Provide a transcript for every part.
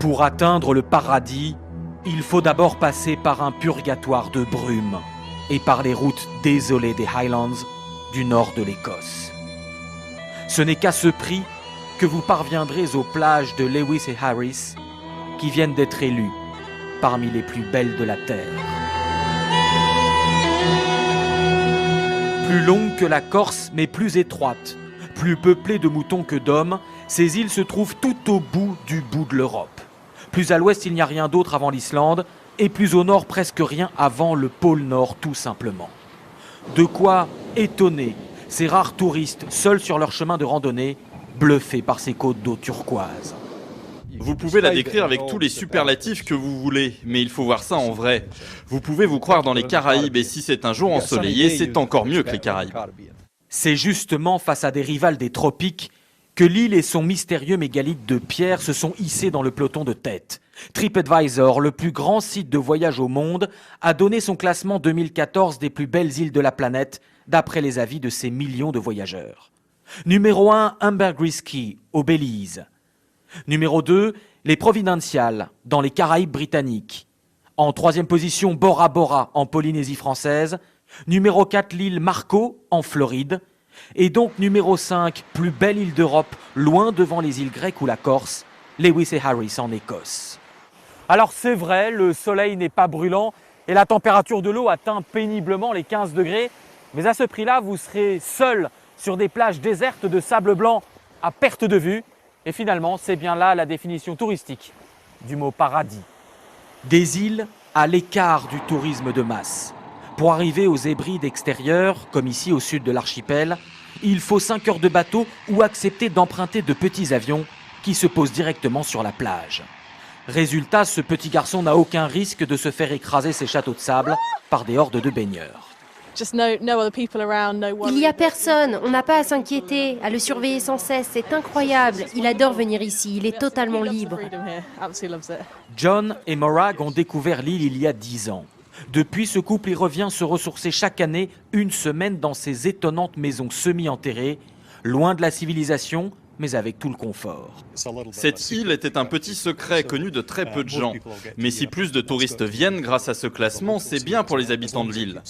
Pour atteindre le paradis, il faut d'abord passer par un purgatoire de brume et par les routes désolées des Highlands du nord de l'Écosse. Ce n'est qu'à ce prix que vous parviendrez aux plages de Lewis et Harris, qui viennent d'être élues parmi les plus belles de la Terre. Plus longues que la Corse, mais plus étroites, plus peuplées de moutons que d'hommes, ces îles se trouvent tout au bout de l'Europe. Plus à l'ouest, il n'y a rien d'autre avant l'Islande, et plus au nord, presque rien avant le pôle Nord, tout simplement. De quoi étonner ces rares touristes seuls sur leur chemin de randonnée, bluffés par ces côtes d'eau turquoise. Vous pouvez la décrire avec tous les superlatifs que vous voulez, mais il faut voir ça en vrai. Vous pouvez vous croire dans les Caraïbes, et si c'est un jour ensoleillé, c'est encore mieux que les Caraïbes. C'est justement face à des rivales des tropiques que l'île et son mystérieux mégalithe de pierre se sont hissés dans le peloton de tête. TripAdvisor, le plus grand site de voyage au monde, a donné son classement 2014 des plus belles îles de la planète, d'après les avis de ses millions de voyageurs. Numéro 1, Ambergris Caye, au Belize. Numéro 2, les Providenciales, dans les Caraïbes britanniques. En troisième position, Bora Bora, en Polynésie française. Numéro 4, l'île Marco, en Floride. Et donc numéro 5, plus belle île d'Europe, loin devant les îles grecques ou la Corse, Lewis et Harris en Écosse. Alors c'est vrai, le soleil n'est pas brûlant et la température de l'eau atteint péniblement les 15 degrés. Mais à ce prix-là, vous serez seul sur des plages désertes de sable blanc à perte de vue. Et finalement, c'est bien là la définition touristique du mot paradis. Des îles à l'écart du tourisme de masse. Pour arriver aux Hébrides extérieures, comme ici au sud de l'archipel, il faut 5 heures de bateau ou accepter d'emprunter de petits avions qui se posent directement sur la plage. Résultat, ce petit garçon n'a aucun risque de se faire écraser ses châteaux de sable par des hordes de baigneurs. Il n'y a personne, on n'a pas à s'inquiéter, à le surveiller sans cesse, c'est incroyable. Il adore venir ici, il est totalement libre. John et Morag ont découvert l'île il y a 10 ans. Depuis, ce couple y revient se ressourcer chaque année une semaine dans ces étonnantes maisons semi-enterrées, loin de la civilisation, mais avec tout le confort. Cette île était un petit secret connu de très peu de gens. Mais si plus de touristes viennent grâce à ce classement, c'est bien pour les habitants de l'île.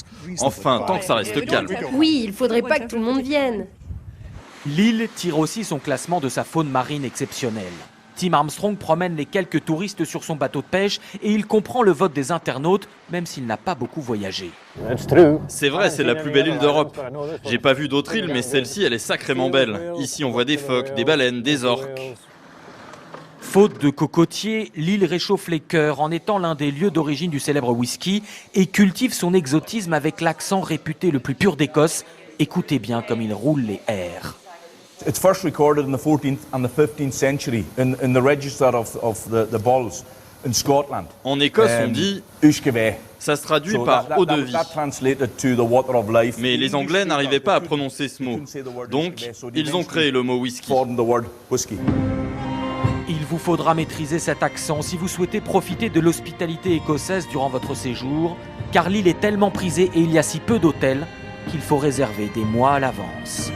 Enfin, tant que ça reste calme. Oui, il faudrait pas que tout le monde vienne. L'île tire aussi son classement de sa faune marine exceptionnelle. Tim Armstrong promène les quelques touristes sur son bateau de pêche et il comprend le vote des internautes, même s'il n'a pas beaucoup voyagé. C'est vrai, c'est la plus belle île d'Europe. J'ai pas vu d'autres îles, mais celle-ci, elle est sacrément belle. Ici, on voit des phoques, des baleines, des orques. Faute de cocotiers, l'île réchauffe les cœurs en étant l'un des lieux d'origine du célèbre whisky et cultive son exotisme avec l'accent réputé le plus pur d'Écosse. Écoutez bien comme il roule les airs. It's first recorded in the 14th and the 15th century in the register of the bulls in Scotland. En Écosse, on dit Ushkeve. ça se traduit par eau de vie. Mais les Anglais n'arrivaient pas à prononcer ce mot. Donc, ils ont créé le mot whisky. Il vous faudra maîtriser cet accent si vous souhaitez profiter de l'hospitalité écossaise durant votre séjour, car l'île est tellement prisée et il y a si peu d'hôtels qu'il faut réserver des mois à l'avance.